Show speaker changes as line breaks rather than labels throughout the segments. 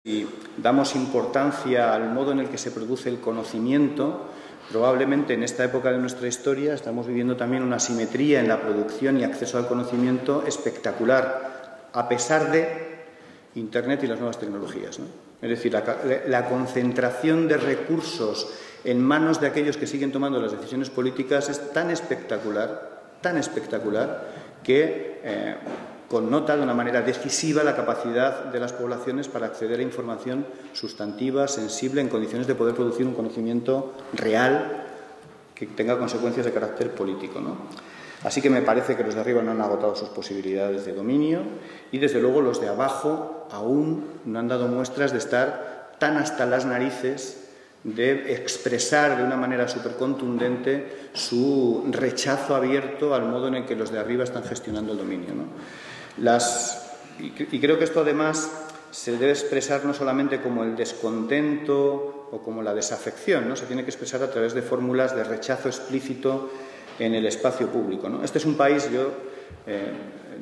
Si damos importancia al modo en el que se produce el conocimiento, probablemente en esta época de nuestra historia estamos viviendo también una asimetría en la producción y acceso al conocimiento espectacular, a pesar de Internet y las nuevas tecnologías, ¿no? Es decir, la concentración de recursos en manos de aquellos que siguen tomando las decisiones políticas es tan espectacular que connota de una manera decisiva la capacidad de las poblaciones para acceder a información sustantiva, sensible, en condiciones de poder producir un conocimiento real que tenga consecuencias de carácter político, ¿no? Así que me parece que los de arriba no han agotado sus posibilidades de dominio y, desde luego, los de abajo aún no han dado muestras de estar tan hasta las narices de expresar de una manera súper contundente su rechazo abierto al modo en el que los de arriba están gestionando el dominio, ¿no? Y creo que esto, además, se debe expresar no solamente como el descontento o como la desafección, ¿no? Se tiene que expresar a través de fórmulas de rechazo explícito en el espacio público, ¿no? Este es un país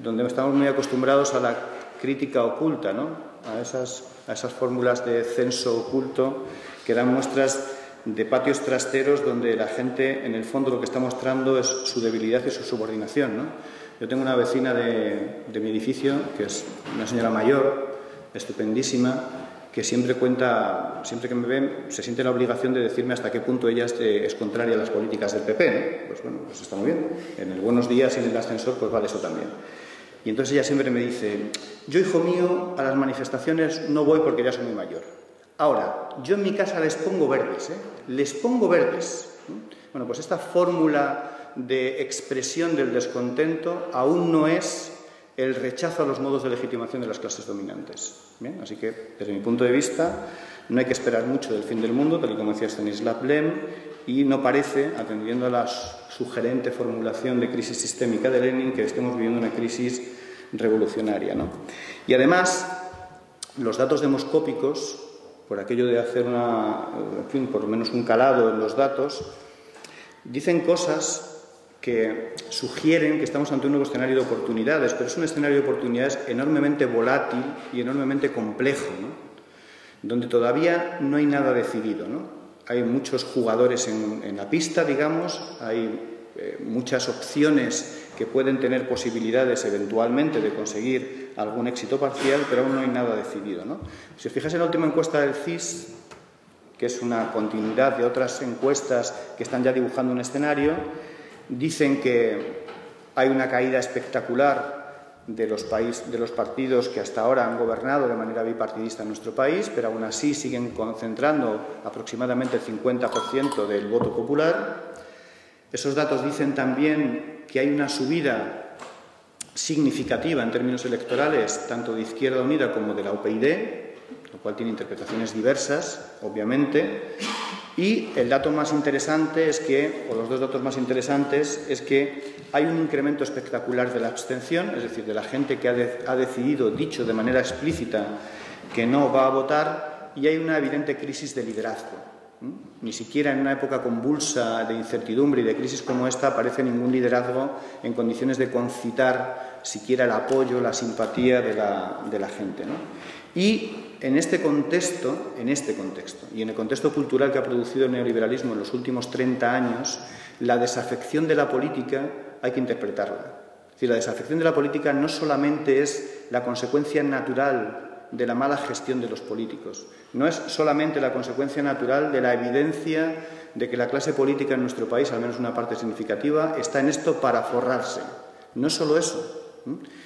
donde estamos muy acostumbrados a la crítica oculta, ¿no? A esas fórmulas de censo oculto que dan muestras de patios trasteros donde la gente, en el fondo, lo que está mostrando es su debilidad y su subordinación, ¿no? Yo tengo una vecina de mi edificio, que es una señora mayor, estupendísima, que siempre que me ve, se siente la obligación de decirme hasta qué punto ella es contraria a las políticas del PP, ¿no? Pues bueno, pues está muy bien. En el buenos días y en el ascensor, pues vale eso también. Y entonces ella siempre me dice: yo, hijo mío, a las manifestaciones no voy porque ya soy muy mayor. Ahora, yo en mi casa les pongo verdes, les pongo verdes. Bueno, pues esta fórmula de expresión del descontento aún no es el rechazo a los modos de legitimación de las clases dominantes. Bien, así que, desde mi punto de vista, no hay que esperar mucho del fin del mundo, tal y como decía Stanislav Lem, y no parece, atendiendo a la sugerente formulación de crisis sistémica de Lenin, que estemos viviendo una crisis revolucionaria, ¿no? Y además, los datos demoscópicos, por aquello de hacer por lo menos un calado en los datos, dicen cosas que sugieren que estamos ante un nuevo escenario de oportunidades, pero es un escenario de oportunidades enormemente volátil y enormemente complejo, ¿no? Donde todavía no hay nada decidido, ¿no? Hay muchos jugadores en la pista, digamos, hay muchas opciones que pueden tener posibilidades eventualmente de conseguir algún éxito parcial, pero aún no hay nada decidido, ¿no? Si os fijáis en la última encuesta del CIS, que es una continuidad de otras encuestas que están ya dibujando un escenario, dicen que hay una caída espectacular de los partidos que hasta ahora han gobernado de manera bipartidista en nuestro país, pero aún así siguen concentrando aproximadamente el 50% del voto popular. Esos datos dicen también que hay una subida significativa en términos electorales, tanto de Izquierda Unida como de la UPyD, lo cual tiene interpretaciones diversas, obviamente. Y el dato más interesante los dos datos más interesantes es que hay un incremento espectacular de la abstención, es decir, de la gente que ha decidido, dicho de manera explícita, que no va a votar, y hay una evidente crisis de liderazgo. Ni siquiera en una época convulsa de incertidumbre y de crisis como esta aparece ningún liderazgo en condiciones de concitar siquiera el apoyo, la simpatía de la gente, ¿no? Y en este contexto y en el contexto cultural que ha producido el neoliberalismo en los últimos 30 años, la desafección de la política hay que interpretarla. Es decir, la desafección de la política no solamente es la consecuencia natural de la mala gestión de los políticos, no es solamente la consecuencia natural de la evidencia de que la clase política en nuestro país, al menos una parte significativa, está en esto para forrarse. No es solo eso,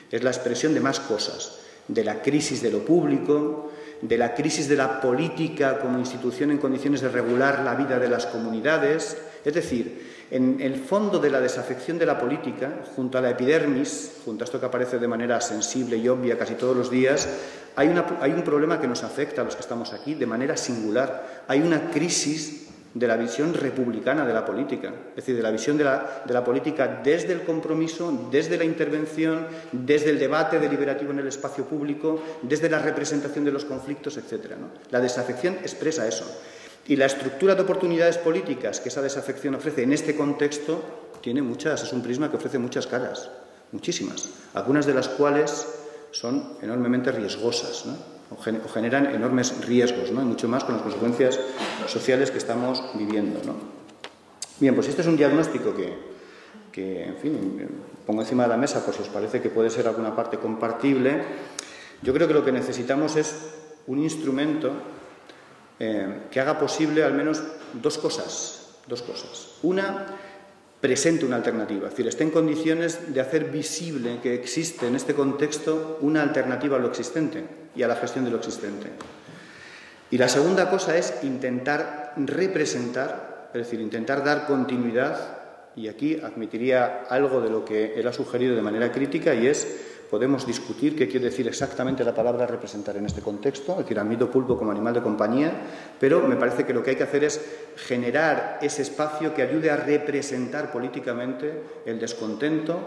es la expresión de más cosas, de la crisis de lo público, de la crisis de la política como institución en condiciones de regular la vida de las comunidades. Es decir, en el fondo de la desafección de la política, junto a la epidermis, junto a esto que aparece de manera sensible y obvia casi todos los días, hay un problema que nos afecta a los que estamos aquí de manera singular. Hay una crisis de la visión republicana de la política, es decir, de la visión de la política desde el compromiso, desde la intervención, desde el debate deliberativo en el espacio público, desde la representación de los conflictos, etc., ¿no? La desafección expresa eso. Y la estructura de oportunidades políticas que esa desafección ofrece en este contexto es un prisma que ofrece muchas caras, muchísimas, algunas de las cuales son enormemente riesgosas, ¿no? o generan enormes riesgos, ¿no? Y mucho más con las consecuencias sociales que estamos viviendo, ¿no? Bien, pues este es un diagnóstico que, en fin, pongo encima de la mesa por si os parece que puede ser alguna parte compartible. Yo creo que lo que necesitamos es un instrumento que haga posible al menos dos cosas. Una, presente una alternativa, es decir, esté en condiciones de hacer visible que existe en este contexto una alternativa a lo existente y a la gestión de lo existente. Y la segunda cosa es intentar representar, es decir, intentar dar continuidad, y aquí admitiría algo de lo que él ha sugerido de manera crítica, y es, podemos discutir qué quiere decir exactamente la palabra representar en este contexto, es decir, admito pulpo como animal de compañía, pero me parece que lo que hay que hacer es generar ese espacio que ayude a representar políticamente el descontento,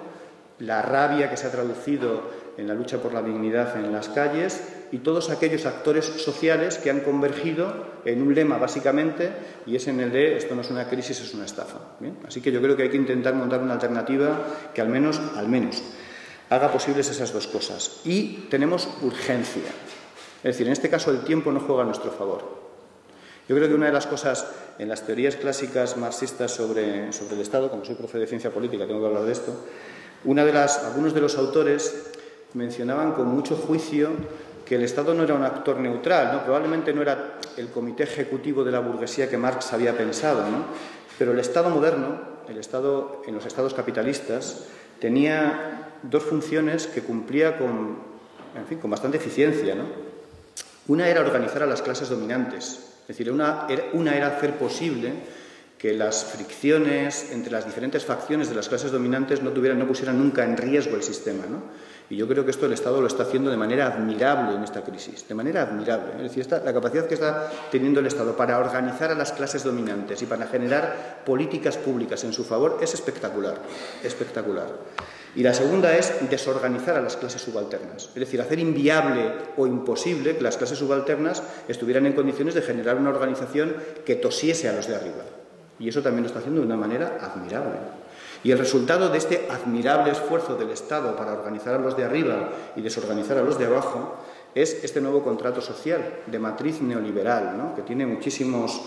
la rabia que se ha traducido en la lucha por la dignidad en las calles y todos aquellos actores sociales que han convergido en un lema básicamente, y es en el de esto no es una crisis, es una estafa. ¿Bien? Así que yo creo que hay que intentar montar una alternativa que al menos haga posibles esas dos cosas. Y tenemos urgencia. Es decir, en este caso el tiempo no juega a nuestro favor. Yo creo que una de las cosas en las teorías clásicas marxistas sobre el Estado, como soy profe de ciencia política, tengo que hablar de esto, algunos de los autores mencionaban con mucho juicio que el Estado no era un actor neutral, ¿no? Probablemente no era el comité ejecutivo de la burguesía que Marx había pensado, ¿no? Pero el Estado moderno, en los estados capitalistas, tenía dos funciones que cumplía con bastante eficiencia, ¿no? Una era organizar a las clases dominantes, es decir, una era hacer posible que las fricciones entre las diferentes facciones de las clases dominantes no pusieran nunca en riesgo el sistema, ¿no? Y yo creo que esto el Estado lo está haciendo de manera admirable en esta crisis, de manera admirable. Es decir, la capacidad que está teniendo el Estado para organizar a las clases dominantes y para generar políticas públicas en su favor es espectacular, espectacular. Y la segunda es desorganizar a las clases subalternas, es decir, hacer inviable o imposible que las clases subalternas estuvieran en condiciones de generar una organización que tosiese a los de arriba. Y eso también lo está haciendo de una manera admirable. Y el resultado de este admirable esfuerzo del Estado para organizar a los de arriba y desorganizar a los de abajo es este nuevo contrato social de matriz neoliberal, ¿no? Que tiene muchísimas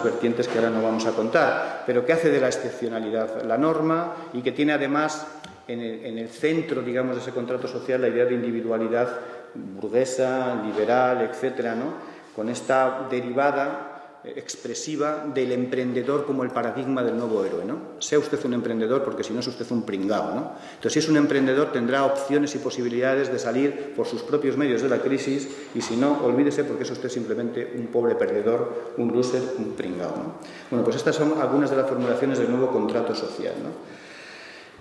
vertientes que ahora no vamos a contar, pero que hace de la excepcionalidad la norma y que tiene además en el centro, digamos, de ese contrato social la idea de individualidad burguesa, liberal, etcétera, ¿no? Con esta derivada expresiva del emprendedor como el paradigma del nuevo héroe, ¿no? Sea usted un emprendedor porque si no es usted un pringao, ¿no? Entonces, si es un emprendedor tendrá opciones y posibilidades de salir por sus propios medios de la crisis, y si no, olvídese porque es usted simplemente un pobre perdedor, un loser, un pringao, ¿no? Bueno, pues estas son algunas de las formulaciones del nuevo contrato social, ¿no?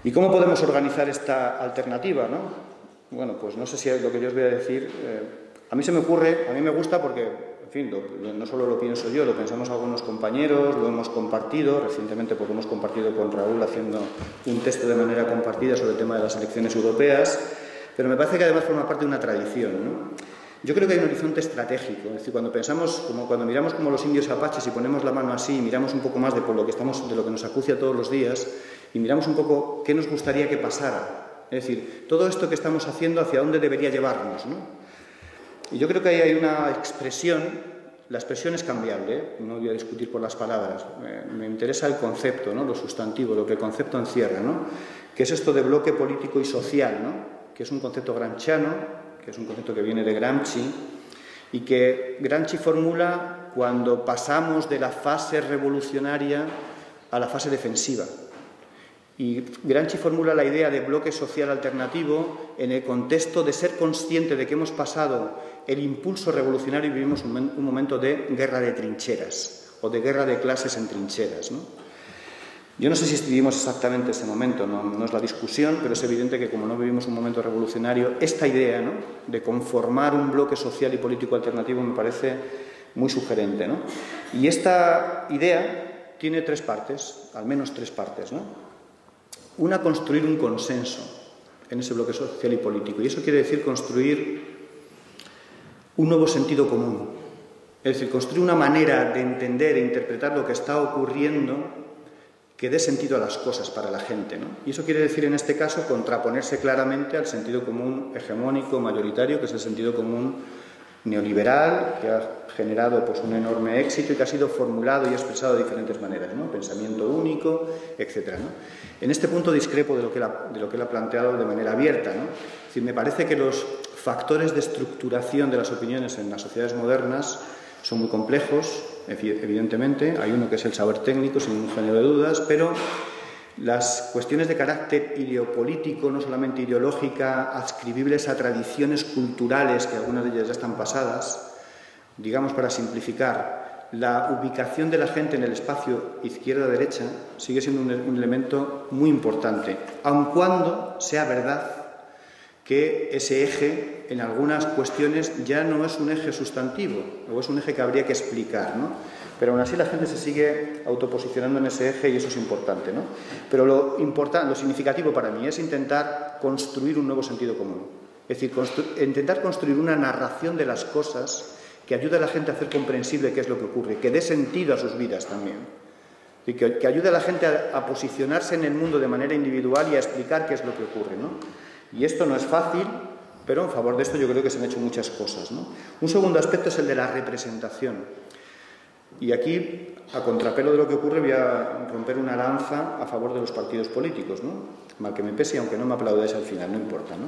¿Y cómo podemos organizar esta alternativa, ¿no? Bueno, pues no sé si lo que yo os voy a decir, a mí se me ocurre, a mí me gusta porque, en fin, no solo lo pienso yo, lo pensamos algunos compañeros, lo hemos compartido, recientemente porque hemos compartido con Raúl haciendo un texto de manera compartida sobre el tema de las elecciones europeas, pero me parece que además forma parte de una tradición, ¿no? Yo creo que hay un horizonte estratégico, es decir, cuando miramos como los indios apaches y ponemos la mano así y miramos un poco más de lo que nos acucia todos los días y miramos un poco qué nos gustaría que pasara, es decir, todo esto que estamos haciendo hacia dónde debería llevarnos, ¿no? Y yo creo que ahí hay una expresión, la expresión es cambiable, ¿eh? No voy a discutir por las palabras, me interesa el concepto, ¿no? Lo sustantivo, lo que el concepto encierra, ¿no? Que es esto de bloque político y social, ¿no? Que es un concepto gramsciano, que es un concepto que viene de Gramsci, y que Gramsci formula cuando pasamos de la fase revolucionaria a la fase defensiva. Y Gramsci formula la idea de bloque social alternativo en el contexto de ser consciente de que hemos pasado el impulso revolucionario y vivimos un momento de guerra de trincheras o de guerra de clases en trincheras, ¿no? Yo no sé si vivimos exactamente ese momento, no es la discusión, pero es evidente que como no vivimos un momento revolucionario, esta idea, ¿no?, de conformar un bloque social y político alternativo me parece muy sugerente, ¿no? Y esta idea tiene tres partes, al menos tres partes, ¿no? Una, construir un consenso en ese bloque social y político. Y eso quiere decir construir un nuevo sentido común. Es decir, construir una manera de entender e interpretar lo que está ocurriendo que dé sentido a las cosas para la gente, ¿no? Y eso quiere decir, en este caso, contraponerse claramente al sentido común hegemónico, mayoritario, que es el sentido común neoliberal, que ha generado pues un enorme éxito y que ha sido formulado y expresado de diferentes maneras, ¿no? Pensamiento único, etcétera, ¿no? En este punto discrepo de lo que él ha planteado de manera abierta, ¿no? Es decir, me parece que los factores de estructuración de las opiniones en las sociedades modernas son muy complejos, evidentemente. Hay uno que es el saber técnico, sin ningún género de dudas, pero las cuestiones de carácter ideopolítico, no solamente ideológica, adscribibles a tradiciones culturales, que algunas de ellas ya están pasadas, digamos, para simplificar, la ubicación de la gente en el espacio izquierda-derecha sigue siendo un elemento muy importante, aun cuando sea verdad que ese eje, en algunas cuestiones, ya no es un eje sustantivo, o es un eje que habría que explicar, ¿no? Pero aún así la gente se sigue autoposicionando en ese eje y eso es importante, ¿no? Pero lo significativo para mí es intentar construir un nuevo sentido común. Es decir, intentar construir una narración de las cosas que ayude a la gente a hacer comprensible qué es lo que ocurre, que dé sentido a sus vidas también. Y que ayude a la gente a posicionarse en el mundo de manera individual y a explicar qué es lo que ocurre, ¿no? Y esto no es fácil, pero en favor de esto yo creo que se han hecho muchas cosas, ¿no? Un segundo aspecto es el de la representación. Y aquí, a contrapelo de lo que ocurre, voy a romper una lanza a favor de los partidos políticos, ¿no? Mal que me pese, aunque no me aplaudáis al final, no importa, ¿no?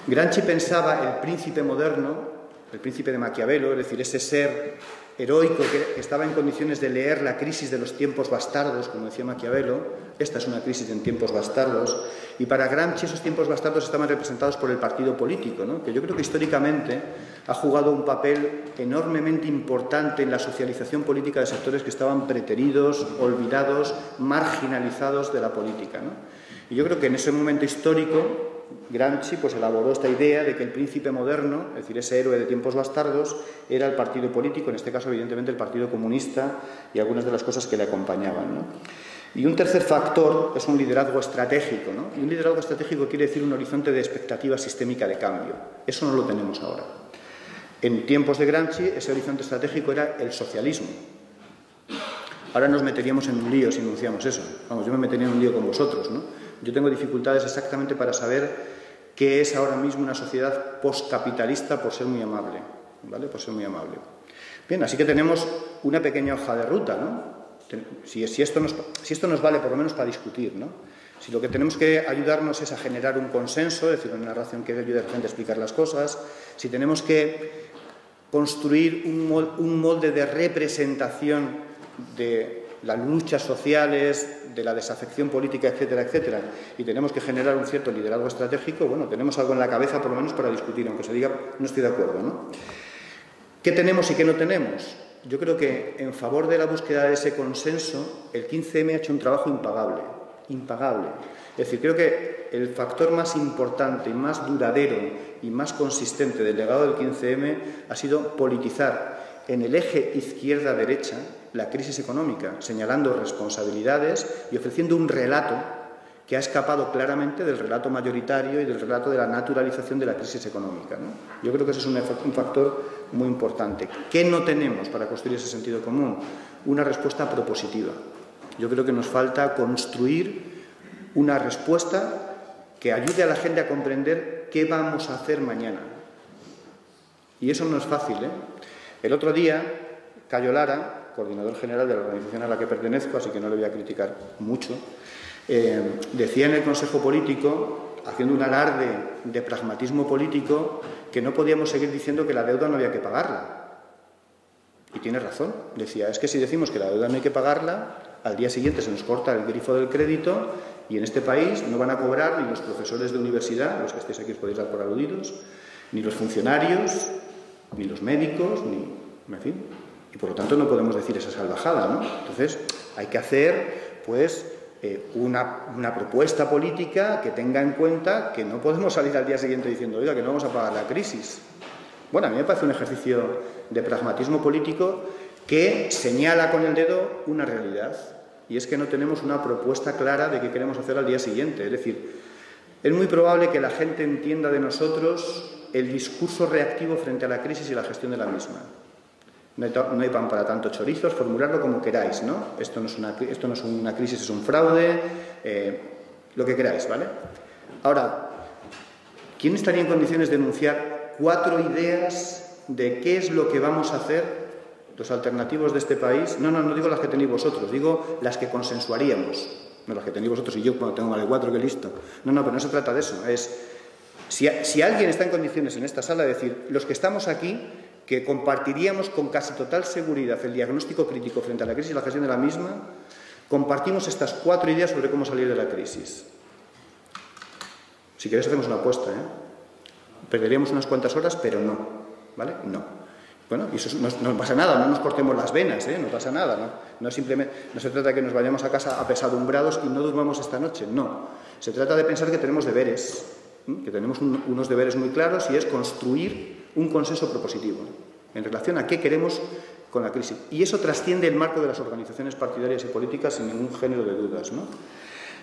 Gramsci pensaba el príncipe moderno, el príncipe de Maquiavelo, es decir, ese ser heroico que estaba en condiciones de leer la crisis de los tiempos bastardos, como decía Maquiavelo. Esta es una crisis en tiempos bastardos, y para Gramsci esos tiempos bastardos estaban representados por el partido político, ¿no? Que yo creo que históricamente ha jugado un papel enormemente importante en la socialización política de sectores que estaban preteridos, olvidados, marginalizados de la política, ¿no? Y yo creo que en ese momento histórico Gramsci pues elaboró esta idea de que el príncipe moderno, es decir, ese héroe de tiempos bastardos, era el partido político, en este caso evidentemente el Partido Comunista y algunas de las cosas que le acompañaban, ¿no? Y un tercer factor es un liderazgo estratégico, ¿no? Y un liderazgo estratégico quiere decir un horizonte de expectativa sistémica de cambio. Eso no lo tenemos ahora. En tiempos de Gramsci ese horizonte estratégico era el socialismo. Ahora nos meteríamos en un lío si anunciamos eso. Vamos, yo me metería en un lío con vosotros, ¿no? Yo tengo dificultades exactamente para saber qué es ahora mismo una sociedad postcapitalista, por ser muy amable, ¿vale? Por ser muy amable. Bien, así que tenemos una pequeña hoja de ruta, ¿no? Si esto nos vale por lo menos para discutir, ¿no? Si lo que tenemos que ayudarnos es a generar un consenso, es decir, una narración que ayude a la gente a explicar las cosas, si tenemos que construir un molde de representación de las luchas sociales, de la desafección política, etcétera, etcétera, y tenemos que generar un cierto liderazgo estratégico, bueno, tenemos algo en la cabeza por lo menos para discutir, aunque se diga no estoy de acuerdo, ¿no? ¿Qué tenemos y qué no tenemos? Yo creo que en favor de la búsqueda de ese consenso, el 15M ha hecho un trabajo impagable, impagable. Es decir, creo que el factor más importante y más duradero y más consistente del legado del 15M ha sido politizar en el eje izquierda-derecha la crisis económica, señalando responsabilidades y ofreciendo un relato que ha escapado claramente del relato mayoritario y del relato de la naturalización de la crisis económica, ¿no? Yo creo que ese es un factor muy importante. ¿Qué no tenemos para construir ese sentido común? Una respuesta propositiva. Yo creo que nos falta construir una respuesta que ayude a la gente a comprender qué vamos a hacer mañana. Y eso no es fácil, ¿eh? El otro día, Cayo Lara, coordinador general de la organización a la que pertenezco, así que no le voy a criticar mucho, decía en el Consejo Político, haciendo un alarde de pragmatismo político, que no podíamos seguir diciendo que la deuda no había que pagarla. Y tiene razón. Decía, es que si decimos que la deuda no hay que pagarla, al día siguiente se nos corta el grifo del crédito y en este país no van a cobrar ni los profesores de universidad, los que estéis aquí os podéis dar por aludidos, ni los funcionarios, ni los médicos, ni... en fin. Y por lo tanto no podemos decir esa salvajada, ¿no? Entonces hay que hacer, pues, una propuesta política que tenga en cuenta que no podemos salir al día siguiente diciendo, oiga, que no vamos a pagar la crisis. Bueno, a mí me parece un ejercicio de pragmatismo político que señala con el dedo una realidad, y es que no tenemos una propuesta clara de qué queremos hacer al día siguiente. Es decir, es muy probable que la gente entienda de nosotros el discurso reactivo frente a la crisis y la gestión de la misma. no hay pan para tanto chorizos, formularlo como queráis, ¿no? Esto no es una crisis, es un fraude, lo que queráis, ¿vale? Ahora, ¿quién estaría en condiciones de enunciar 4 ideas de qué es lo que vamos a hacer los alternativos de este país? No digo las que tenéis vosotros, digo las que consensuaríamos. No las que tenéis vosotros y yo cuando tengo más de 4 que listo. No, pero no se trata de eso. Si alguien está en condiciones en esta sala de decir, los que estamos aquí, que compartiríamos con casi total seguridad el diagnóstico crítico frente a la crisis y la gestión de la misma, compartimos estas 4 ideas sobre cómo salir de la crisis. Si queréis hacemos una apuesta, perderíamos unas cuantas horas, pero no, ¿vale? No. Bueno, y eso no pasa nada, no nos cortemos las venas, no pasa nada, ¿no? No se trata de que nos vayamos a casa apesadumbrados y no durmamos esta noche, no. Se trata de pensar que tenemos deberes, que tenemos unos deberes muy claros y es construir un consenso propositivo en relación a qué queremos con la crisis. Y eso trasciende el marco de las organizaciones partidarias y políticas sin ningún género de dudas, ¿no?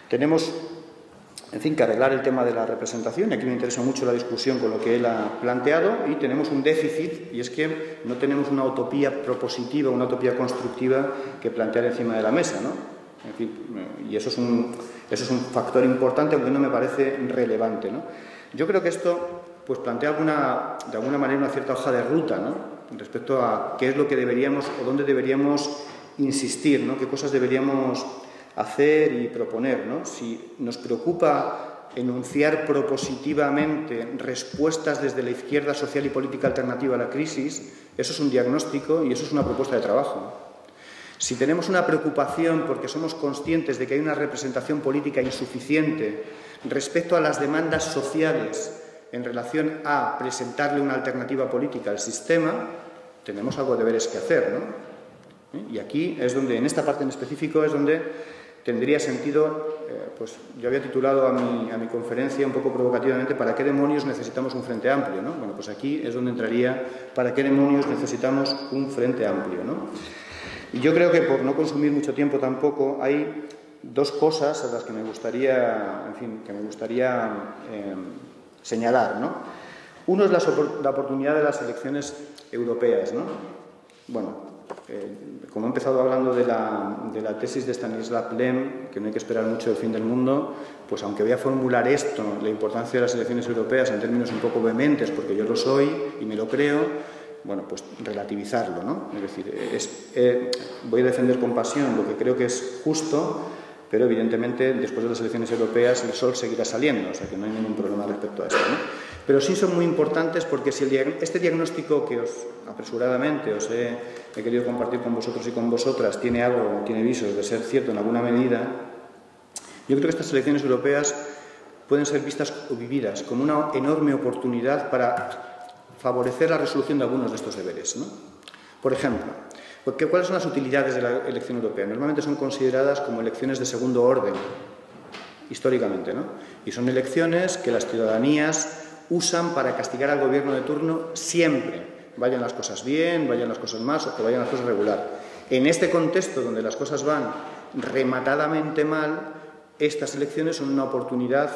Tenemos, en fin, que arreglar el tema de la representación, y aquí me interesa mucho la discusión con lo que él ha planteado, y tenemos un déficit, y es que no tenemos una utopía propositiva, una utopía constructiva que plantear encima de la mesa, ¿no? En fin, y eso es un factor importante, aunque no me parece relevante, ¿no? Yo creo que esto pues plantea de alguna manera una cierta hoja de ruta, ¿no? Respecto a qué es lo que deberíamos o dónde deberíamos insistir, ¿no? Qué cosas deberíamos hacer y proponer, ¿no? Si nos preocupa enunciar propositivamente respuestas desde la izquierda social y política alternativa a la crisis, eso es un diagnóstico y eso es una propuesta de trabajo. Si tenemos una preocupación porque somos conscientes de que hay una representación política insuficiente respecto a las demandas sociales en relación a presentarle una alternativa política al sistema, tenemos algo de deberes que hacer, ¿no? Y aquí es donde, en esta parte en específico, es donde tendría sentido, pues yo había titulado a mi conferencia un poco provocativamente ¿para qué demonios necesitamos un frente amplio?, ¿no? Bueno, pues aquí es donde entraría ¿para qué demonios necesitamos un frente amplio?, ¿no? Y yo creo que, por no consumir mucho tiempo tampoco, hay 2 cosas a las que me gustaría, en fin, señalar, ¿no? Uno es la oportunidad de las elecciones europeas, ¿no? Bueno, como he empezado hablando de la tesis de Stanislav Lem, que no hay que esperar mucho del fin del mundo, pues aunque voy a formular esto, la importancia de las elecciones europeas en términos un poco vehementes, porque yo lo soy y me lo creo, bueno, pues relativizarlo, ¿no? Es decir, voy a defender con pasión lo que creo que es justo, pero evidentemente después de las elecciones europeas el sol seguirá saliendo, o sea que no hay ningún problema respecto a esto, ¿no? Pero sí son muy importantes porque si este diagnóstico que apresuradamente os he querido compartir con vosotros y con vosotras tiene visos de ser cierto en alguna medida, yo creo que estas elecciones europeas pueden ser vistas o vividas como una enorme oportunidad para favorecer la resolución de algunos de estos deberes, ¿no? Por ejemplo, ¿cuáles son las utilidades de la elección europea? Normalmente son consideradas como elecciones de segundo orden, históricamente, ¿no? Y son elecciones que las ciudadanías usan para castigar al gobierno de turno siempre, vayan las cosas bien, vayan las cosas mal o que vayan las cosas regular. En este contexto donde las cosas van rematadamente mal, estas elecciones son una oportunidad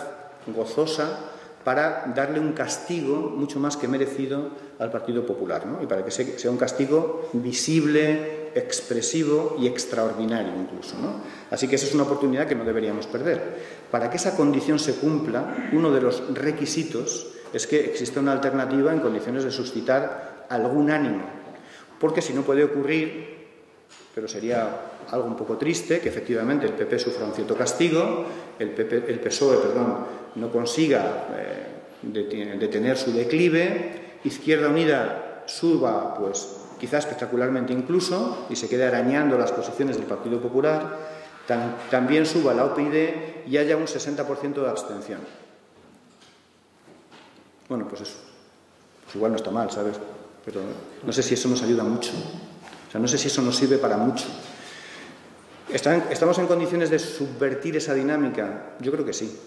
gozosa para darle un castigo mucho más que merecido al Partido Popular, ¿no? Y para que sea un castigo visible, expresivo y extraordinario incluso, ¿no? Así que esa es una oportunidad que no deberíamos perder. Para que esa condición se cumpla, uno de los requisitos es que exista una alternativa en condiciones de suscitar algún ánimo, porque si no puede ocurrir, pero sería algo un poco triste, que efectivamente el PP sufra un cierto castigo, el PSOE, no consiga detener su declive, Izquierda Unida suba, pues quizá espectacularmente incluso, y se quede arañando las posiciones del Partido Popular, también suba la UPyD y haya un 60% de abstención. Bueno, pues eso, pues igual no está mal, ¿sabes? Pero no sé si eso nos ayuda mucho. O sea, no sé si eso nos sirve para mucho. ¿Estamos en condiciones de subvertir esa dinámica? Yo creo que sí.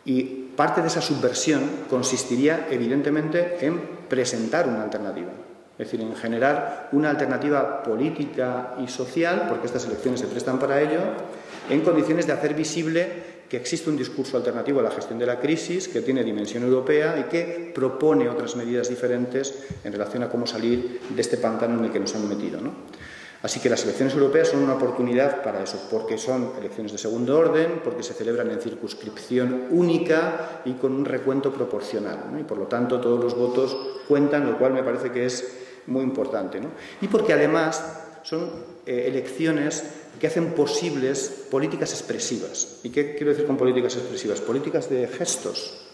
Y parte de esa subversión consistiría, evidentemente, en presentar una alternativa. Es decir, en generar una alternativa política y social, porque estas elecciones se prestan para ello, en condiciones de hacer visible que existe un discurso alternativo a la gestión de la crisis, que tiene dimensión europea y que propone otras medidas diferentes en relación a cómo salir de este pantano en el que nos han metido, ¿no? Así que las elecciones europeas son una oportunidad para eso, porque son elecciones de segundo orden, porque se celebran en circunscripción única y con un recuento proporcional, ¿no? Y por lo tanto todos los votos cuentan, lo cual me parece que es muy importante, ¿no? Y porque además son elecciones que hacen posibles políticas expresivas. ¿Y qué quiero decir con políticas expresivas? Políticas de gestos,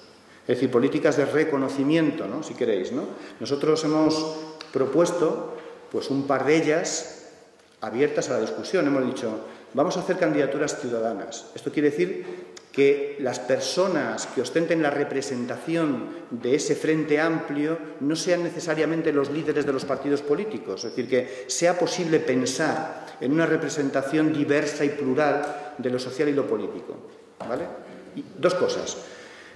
es decir, políticas de reconocimiento, ¿no? Si queréis, ¿no? Nosotros hemos propuesto pues un par de ellas abiertas a la discusión. Hemos dicho, vamos a hacer candidaturas ciudadanas. Esto quiere decir que las personas que ostenten la representación de ese frente amplio no sean necesariamente los líderes de los partidos políticos. Es decir, que sea posible pensar en una representación diversa y plural de lo social y lo político, ¿vale? Y dos cosas.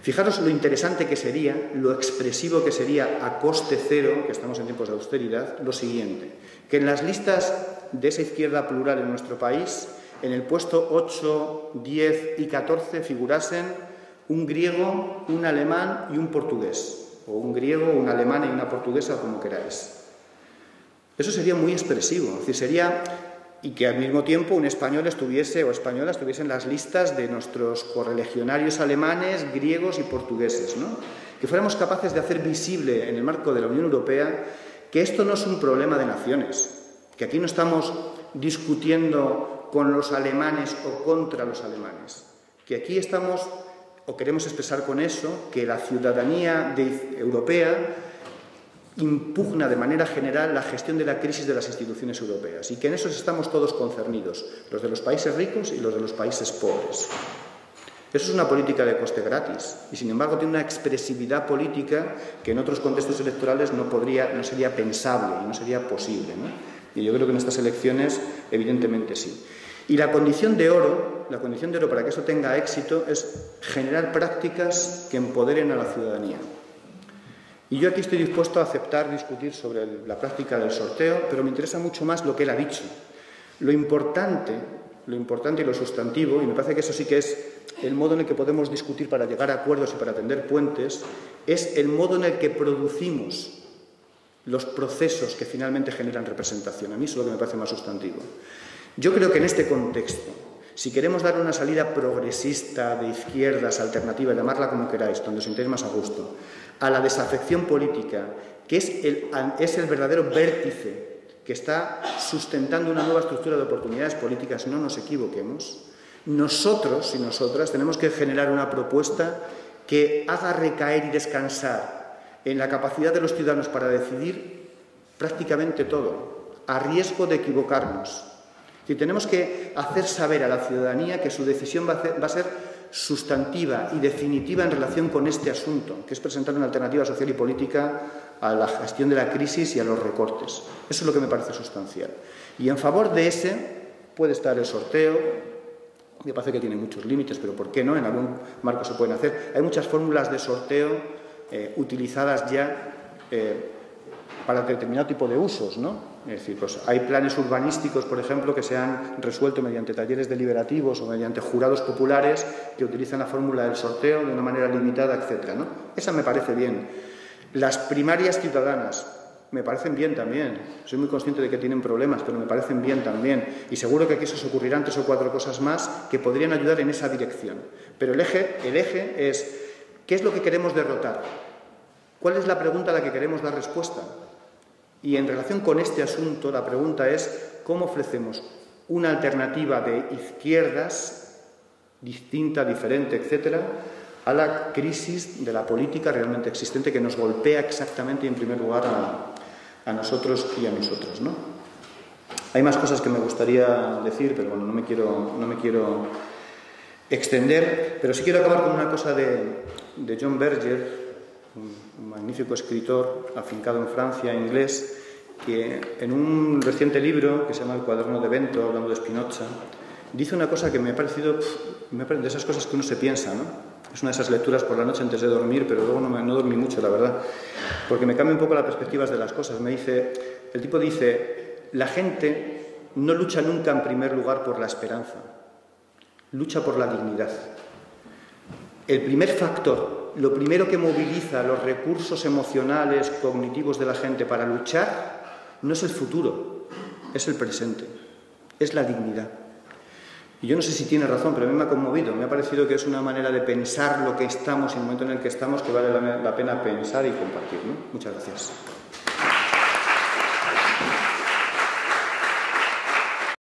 Fijaros lo interesante que sería, lo expresivo que sería a coste cero, que estamos en tiempos de austeridad, lo siguiente, que en las listas de esa izquierda plural en nuestro país, en el puesto 8, 10 y 14 figurasen un griego, un alemán y un portugués, o un griego, una alemana y una portuguesa, como queráis. Eso sería muy expresivo, es decir, sería... y que al mismo tiempo un español estuviese o española estuviese en las listas de nuestros correligionarios alemanes, griegos y portugueses, ¿no? Que fuéramos capaces de hacer visible en el marco de la Unión Europea que esto no es un problema de naciones, que aquí no estamos discutiendo con los alemanes o contra los alemanes, que aquí estamos o queremos expresar con eso que la ciudadanía europea impugna de manera general la gestión de la crisis de las instituciones europeas y que en eso estamos todos concernidos, los de los países ricos y los de los países pobres. Eso es una política de coste gratis y, sin embargo, tiene una expresividad política que en otros contextos electorales no sería pensable y no sería posible, ¿no? Y yo creo que en estas elecciones, evidentemente, sí. Y la condición de oro para que eso tenga éxito es generar prácticas que empoderen a la ciudadanía. Y yo aquí estoy dispuesto a aceptar discutir sobre la práctica del sorteo, pero me interesa mucho más lo que él ha dicho. Lo importante y lo sustantivo, y me parece que eso sí que es el modo en el que podemos discutir para llegar a acuerdos y para tender puentes, es el modo en el que producimos los procesos que finalmente generan representación. A mí eso es lo que me parece más sustantivo. Yo creo que en este contexto, si queremos dar una salida progresista, de izquierdas, alternativa, llamarla como queráis, donde os sintáis más a gusto, a la desafección política, que es el verdadero vértice que está sustentando una nueva estructura de oportunidades políticas, no nos equivoquemos, nosotros y nosotras tenemos que generar una propuesta que haga recaer y descansar en la capacidad de los ciudadanos para decidir prácticamente todo, a riesgo de equivocarnos. Y tenemos que hacer saber a la ciudadanía que su decisión va a ser sustantiva y definitiva en relación con este asunto, que es presentar una alternativa social y política a la gestión de la crisis y a los recortes. Eso es lo que me parece sustancial. Y en favor de ese puede estar el sorteo. Me parece que tiene muchos límites, pero ¿por qué no? En algún marco se pueden hacer. Hay muchas fórmulas de sorteo utilizadas ya para determinado tipo de usos, ¿no? Es decir, pues hay planes urbanísticos, por ejemplo, que se han resuelto mediante talleres deliberativos o mediante jurados populares que utilizan la fórmula del sorteo de una manera limitada, etcétera, ¿no? Esa me parece bien. Las primarias ciudadanas me parecen bien también. Soy muy consciente de que tienen problemas, pero me parecen bien también. Y seguro que aquí se os ocurrirán 3 o 4 cosas más que podrían ayudar en esa dirección. Pero el eje es, ¿qué es lo que queremos derrotar? ¿Cuál es la pregunta a la que queremos dar respuesta? Y en relación con este asunto, la pregunta es ¿cómo ofrecemos una alternativa de izquierdas distinta, diferente, etcétera, a la crisis de la política realmente existente que nos golpea exactamente y en primer lugar a nosotros y a nosotros, ¿no? Hay más cosas que me gustaría decir, pero bueno, no me quiero extender, pero sí quiero acabar con una cosa de John Berger, un magnífico escritor afincado en Francia, inglés, que en un reciente libro que se llama El cuaderno de Vento, hablando de Spinoza, dice una cosa que me ha parecido de esas cosas que uno se piensa, ¿no? Es una de esas lecturas por la noche antes de dormir, pero luego no dormí mucho, la verdad, porque me cambia un poco las perspectivas de las cosas. El tipo dice, la gente no lucha nunca en primer lugar por la esperanza, lucha por la dignidad. el primer factor, lo primero que moviliza los recursos emocionales, cognitivos de la gente para luchar, no es el futuro, es el presente, es la dignidad. Y yo no sé si tiene razón, pero a mí me ha conmovido, me ha parecido que es una manera de pensar lo que estamos y el momento en el que estamos que vale la pena pensar y compartir, ¿no? Muchas gracias.